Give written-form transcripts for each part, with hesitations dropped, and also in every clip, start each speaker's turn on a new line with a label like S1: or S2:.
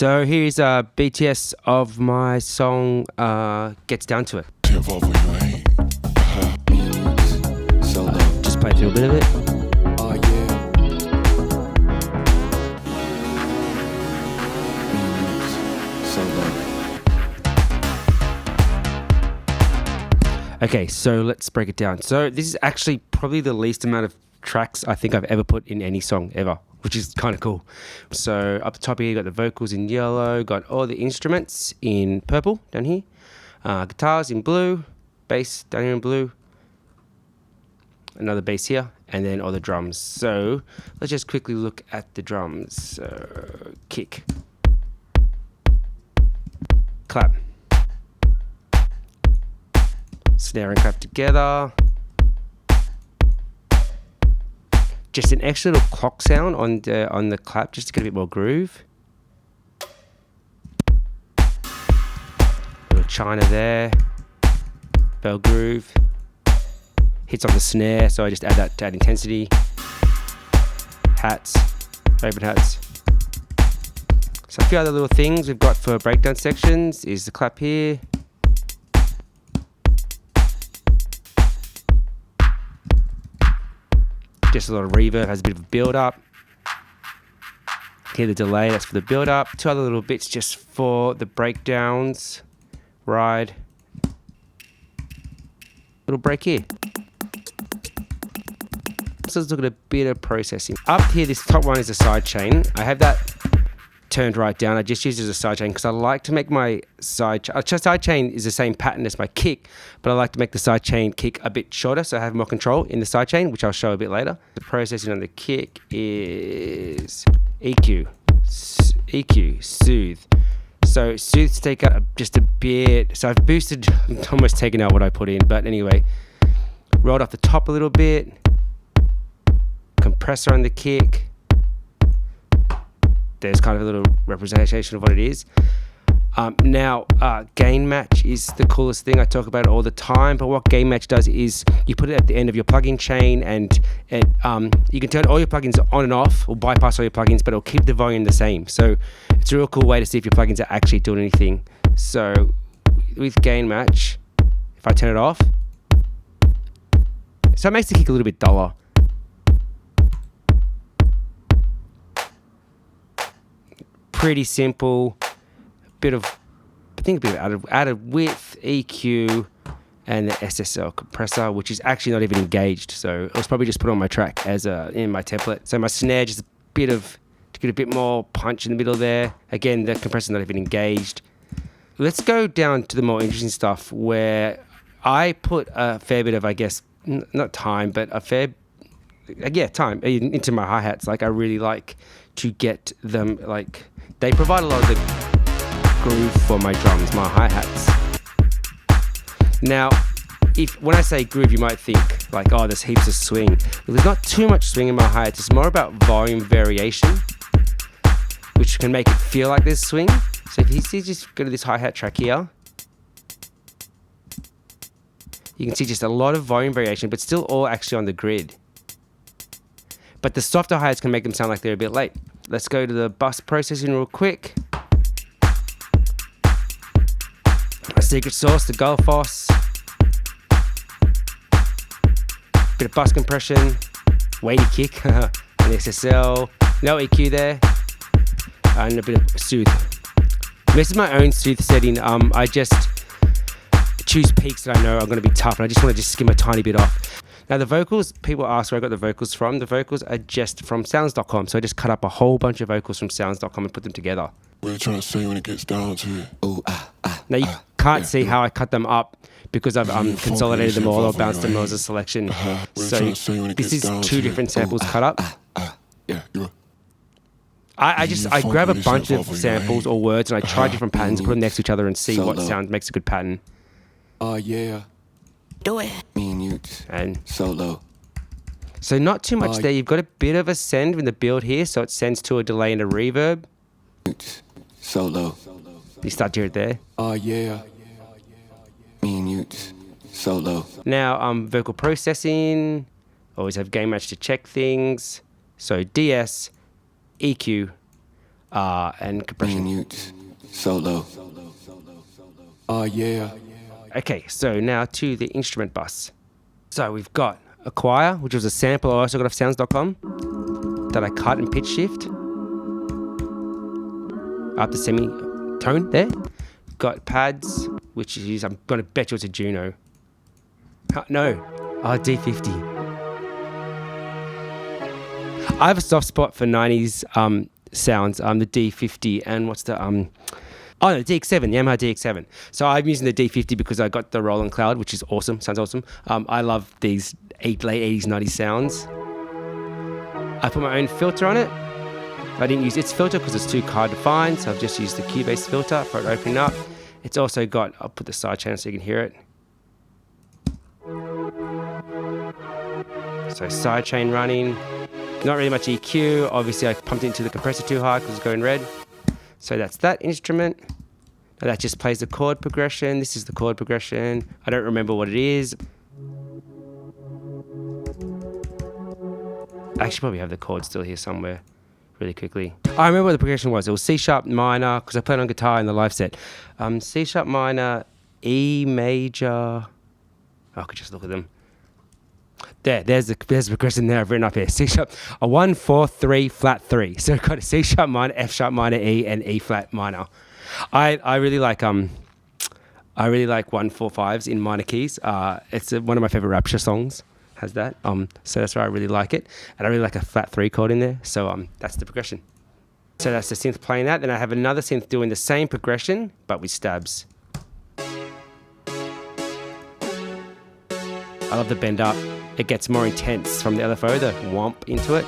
S1: So here's BTS of my song Gets Down to It. Just play through a bit of it.
S2: Oh yeah.
S1: Okay, so let's break it down. So this is actually probably the least amount of tracks I think I've ever put in any song ever, which is kind of cool. So up the top here, you got the vocals in yellow, got all the instruments in purple down here, guitars in blue, bass down here in blue, another bass here, and then all the drums. So let's just quickly look at the drums. So kick, clap, snare and clap together. Just an extra little clock sound on the clap, just to get a bit more groove. Little China there, bell groove. Hits on the snare, so I just add that to add intensity. Hats, open hats. So a few other little things we've got for breakdown sections is the clap here. Just a lot of reverb, has a bit of a build up. Hear the delay, that's for the build up. Two other little bits just for the breakdowns. Ride. Little break here. So let's look at a bit of processing. Up here, this top one is a side chain. I have that turned right down. I just use it as a side chain because I like to make my side chain is the same pattern as my kick, but I like to make the side chain kick a bit shorter so I have more control in the side chain, which I'll show a bit later. The processing on the kick is EQ, soothe. So soothes take out just a bit. So I've boosted, almost taken out what I put in, but anyway, rolled off the top a little bit. Compressor on the kick. There's kind of a little representation of what it is. Now, gain match is the coolest thing. I talk about it all the time, but what gain match does is you put it at the end of your plugin chain, and you can turn all your plugins on and off or bypass all your plugins, but it'll keep the volume the same. So it's a real cool way to see if your plugins are actually doing anything. So with gain match, if I turn it off, so it makes the kick a little bit duller. Pretty simple, bit of added width, EQ, and the SSL compressor, which is actually not even engaged. So it was probably just put on my track as in my template. So my snare, just a bit of, to get a bit more punch in the middle there. Again, the compressor's not even engaged. Let's go down to the more interesting stuff where I put a fair bit of, I guess, not time, but a fair, time into my hi-hats. Like I really like to get them, like, they provide a lot of the groove for my drums, my hi-hats. Now, when I say groove, you might think like, oh, there's heaps of swing. But there's not too much swing in my hi-hats. It's more about volume variation, which can make it feel like there's swing. So if you see, just go to this hi-hat track here, you can see just a lot of volume variation, but still all actually on the grid. But the softer hi-hats can make them sound like they're a bit late. Let's go to the bus processing real quick. A secret sauce, the Gullfoss. Bit of bus compression, weighty kick on the SSL. No EQ there. And a bit of soothe. This is my own soothe setting. I just choose peaks that I know are going to be tough, and I just want to skim a tiny bit off. Now the vocals, people ask where I got the vocals from. The vocals are just from sounds.com. So I just cut up a whole bunch of vocals from sounds.com and put them together.
S2: What are you trying to say when it gets down to it? Ooh,
S1: now you can't see how I cut them up because I've consolidated them all or bounced them all as a selection. So this is two different samples cut up. I grab a bunch of samples or words and I try different patterns, put them next to each other and see what sound makes a good pattern.
S2: Oh yeah.
S3: Do it.
S2: Me and you.
S1: And
S2: solo.
S1: So not too much there. You've got a bit of a send in the build here, so it sends to a delay and a reverb.
S2: Solo.
S1: You start to hear it there.
S2: Oh yeah. Me and you. Solo.
S1: Now vocal processing. Always have gain match to check things. So DS, EQ, and compression.
S2: Minute. Solo. Oh yeah.
S1: Okay, so now to the instrument bus. So we've got a choir, which was a sample I also got off sounds.com that I cut and pitch shift up the semitone there. Got pads, which is, I'm going to bet you it's a Juno. No, D50. I have a soft spot for 90s sounds, the D50 and what's the, the DX7, the Yamaha DX7. So I'm using the D50 because I got the Roland Cloud, which is awesome, sounds awesome. I love these late 80s, 90s sounds. I put my own filter on it. I didn't use its filter because it's too hard to find, so I've just used the Cubase filter for it opening up. It's also got, I'll put the sidechain so you can hear it. So sidechain running, not really much EQ. Obviously I pumped into the compressor too hard because it's going red. So that's that instrument. Now that just plays the chord progression. This is the chord progression. I don't remember what it is. I actually probably have the chord still here somewhere really quickly. I remember what the progression was. It was C sharp minor, because I played on guitar in the live set. C sharp minor, E major. I could just look at them. There's the progression there I've written up here. C sharp, a 1, 4, 3, flat 3. So I've got a C sharp minor, F sharp minor, E, and E flat minor. I really like 1-4-5s in minor keys. It's one of my favorite Rapture songs. Has that. So that's why I really like it. And I really like a flat 3 chord in there. So that's the progression. So that's the synth playing that. Then I have another synth doing the same progression, but with stabs. I love the bend up. It gets more intense from the LFO, the whomp into it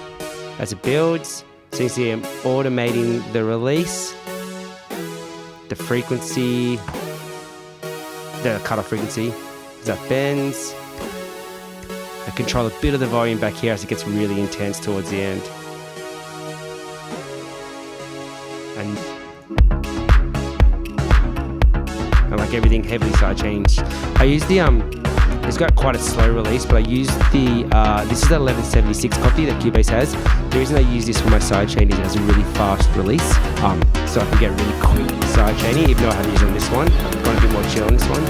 S1: as it builds. So you see I'm automating the release, the frequency, the cutoff frequency as that bends. I control a bit of the volume back here as it gets really intense towards the end. And I like everything heavily side changed. I use the it's got quite a slow release, but I use the this is the 1176 copy that Cubase has. The reason I use this for my side chain is it has a really fast release, so I can get really quick side chaining, even though I haven't used it on this one. I've gone a bit more chill on this one.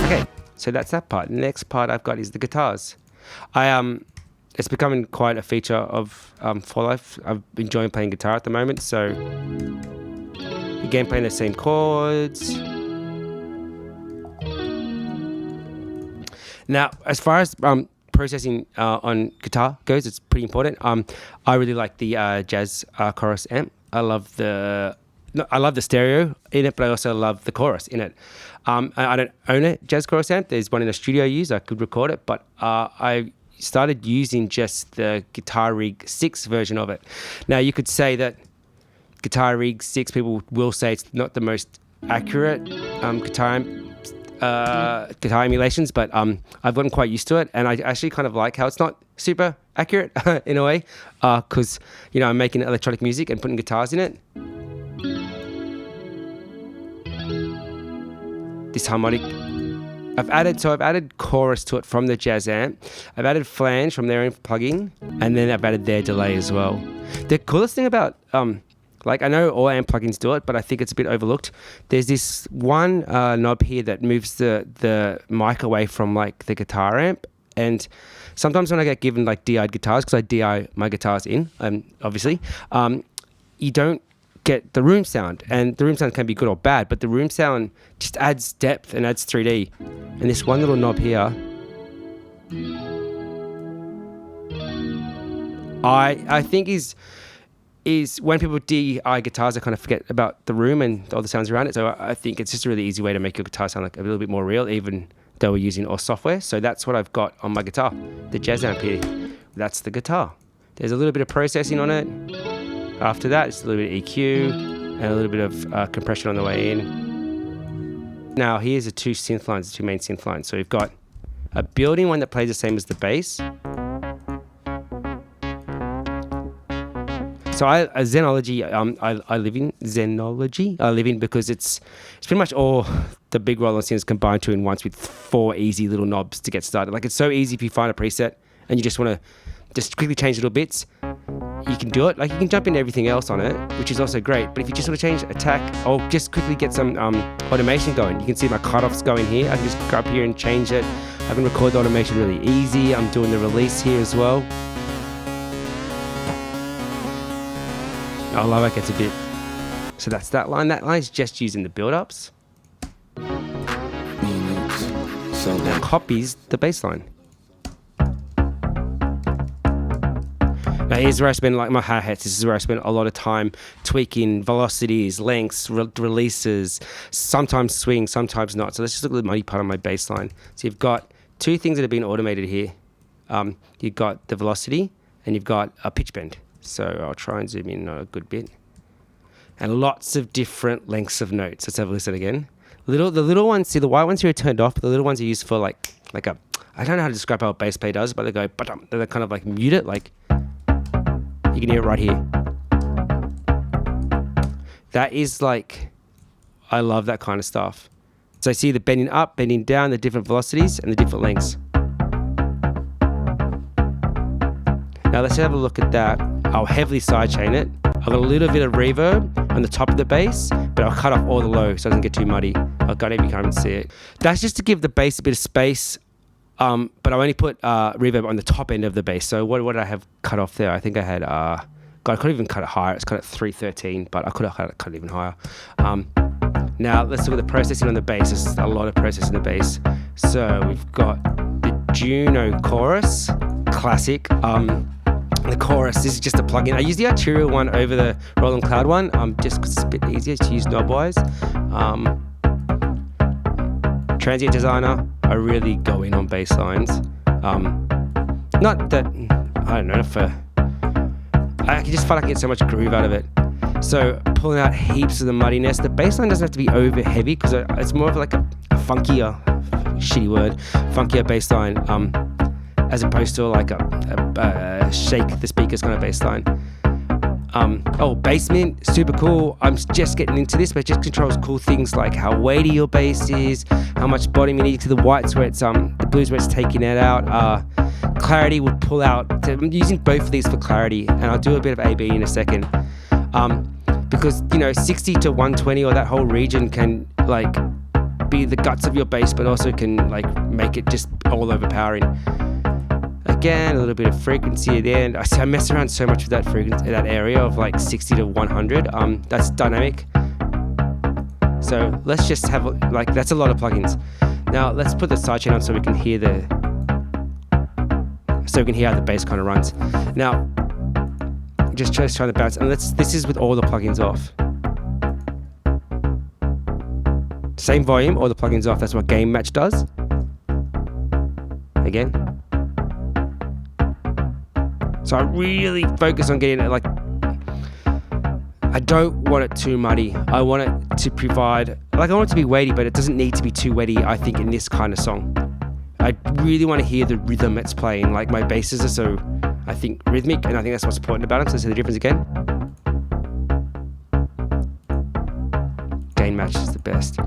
S1: Okay. So that's that part. The next part I've got is the guitars. It's becoming quite a feature of For Life. I'm enjoying playing guitar at the moment. So again, playing the same chords. Now, as far as processing on guitar goes, it's pretty important. I really like the jazz chorus amp. I love the stereo in it, but I also love the chorus in it. I don't own a jazz chorus amp. There's one in a studio I use. I could record it, but I started using just the Guitar Rig 6 version of it. Now, you could say that Guitar Rig 6, people will say it's not the most accurate guitar emulations, but I've gotten quite used to it, and I actually kind of like how it's not super accurate in a way, because I'm making electronic music and putting guitars in it. This harmonic, I've added chorus to it from the jazz amp. I've added flange from their own plugin, and then I've added their delay as well. The coolest thing about I know all amp plugins do it, but I think it's a bit overlooked. There's this one knob here that moves the mic away from the guitar amp, and sometimes when I get given DI'd guitars, because I DI my guitars in, obviously, you don't get the room sound, and the room sound can be good or bad, but the room sound just adds depth and adds 3D. And this one little knob here, I think is when people DI guitars, I kind of forget about the room and all the sounds around it. So I think it's just a really easy way to make your guitar sound a little bit more real, even though we're using all software. So that's what I've got on my guitar, the jazz amp here. That's the guitar. There's a little bit of processing on it. After that, it's a little bit of EQ and a little bit of compression on the way in. Now, here's the two synth lines, the two main synth lines. So we've got a building one that plays the same as the bass. So Zenology, I live in Zenology. I live in because it's pretty much all the big roll-on synths combined two in once with 4 easy little knobs to get started. It's so easy if you find a preset and you just want to just quickly change little bits. you can do it. Like, you can jump in everything else on it, which is also great. But if you just want to change attack, or just quickly get some automation going, you can see my cutoffs going here. I can just go up here and change it. I can record the automation really easy. I'm doing the release here as well. I love it gets a bit. So that's that line. That line is just using the build-ups. Now copies the bass line. Now here's where I spend like my hi-hats. This is where I spend a lot of time tweaking velocities, lengths, releases, sometimes swing, sometimes not. So let's just look at the muddy part of my bass line. So you've got two things that have been automated here. You've got the velocity and you've got a pitch bend. So I'll try and zoom in a good bit. And lots of different lengths of notes. Let's have a listen again. The little ones, see the white ones here are turned off, but the little ones are used for like a, I don't know how to describe how a bass player does, but they go, they kind of like mute it, like, you can hear it right here. That is like, I love that kind of stuff. So I see the bending up, bending down, the different velocities and the different lengths. Now let's have a look at that. I'll heavily sidechain it. I've got a little bit of reverb on the top of the bass, but I'll cut off all the low so it doesn't get too muddy. I've got it if you can't even see it. That's just to give the bass a bit of space, but I only put reverb on the top end of the bass. So what did I have cut off there? I think I had, God, I could even cut it higher. It's cut at 313, but I could have cut it even higher. Now let's look at the processing on the bass. There's a lot of processing on the bass. So we've got the Juno chorus, classic. The chorus, this is just a plugin. I use the Arterial one over the Roland Cloud one, just because it's a bit easier to use knob-wise. Transient Designer, I really go in on bass lines. Not that, I don't know, I just feel like I get so much groove out of it. So pulling out heaps of the muddiness. The bass line doesn't have to be over heavy because it's more of like a funkier, shitty word, funkier bass line. As opposed to like a shake the speakers kind of bass line. Bassment, super cool. I'm just getting into this, but it just controls cool things like how weighty your bass is, how much bottom you need to the whites where it's the blues where it's taking it out. Clarity would pull out. I'm using both of these for clarity, and I'll do a bit of AB in a second. Because 60 to 120 or that whole region can like be the guts of your bass, but also can like make it just all overpowering. Again, a little bit of frequency at the end. I mess around so much with that frequency, that area of like 60 to 100. That's dynamic. So let's just have that's a lot of plugins. Now let's put the sidechain on so we can hear how the bass kind of runs. Now, just trying to bounce, and this is with all the plugins off. Same volume, all the plugins off. That's what Gain Match does. Again. So I really focus on getting it like, I don't want it too muddy. I want it to provide, I want it to be weighty, but it doesn't need to be too weighty, I think, in this kind of song. I really want to hear the rhythm it's playing. Like my basses are so, I think, rhythmic, and I think that's what's important about them. So see the difference again? Gain Match is the best.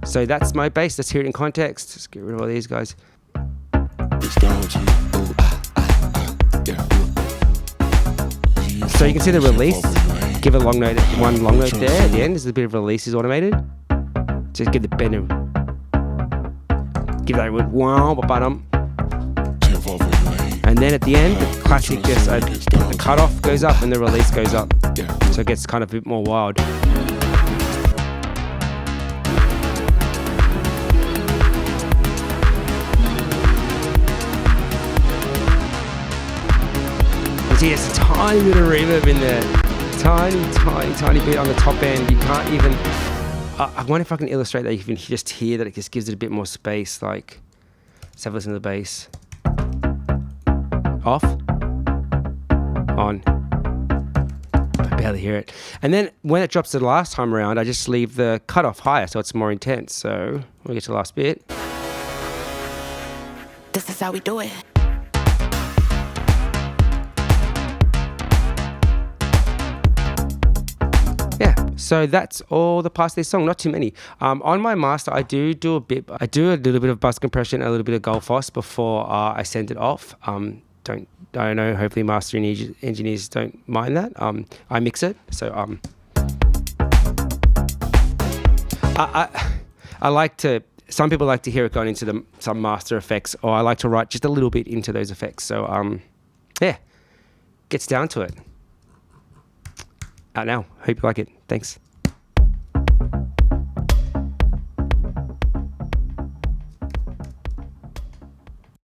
S1: So that's my bass. Let's hear it in context. Let's get rid of all these guys. So you can see the release. Give a long note, one long note there at the end. There's a bit of release is automated. Just get the bend of, give that with wow, ba-dum. And then at the end, the classic just the cutoff goes up and the release goes up. So it gets kind of a bit more wild. There's a tiny bit of reverb in there. Tiny bit on the top end. You can't even... I wonder if I can illustrate that. You can just hear that it just gives it a bit more space. Like, let's have a listen to the bass. Off. On. I barely hear it. And then when it drops the last time around, I just leave the cutoff higher so it's more intense. So when we get to the last bit.
S3: This is how we do it.
S1: Yeah, so that's all the parts of this song, not too many. On my master, I do a little bit of bus compression, a little bit of Gull Foss before I send it off. I don't know. Hopefully, mastering engineers don't mind that. I mix it, so I like to. Some people like to hear it going into some master effects, or I like to write just a little bit into those effects. So yeah, gets down to it. Out now. Hope you like it. Thanks.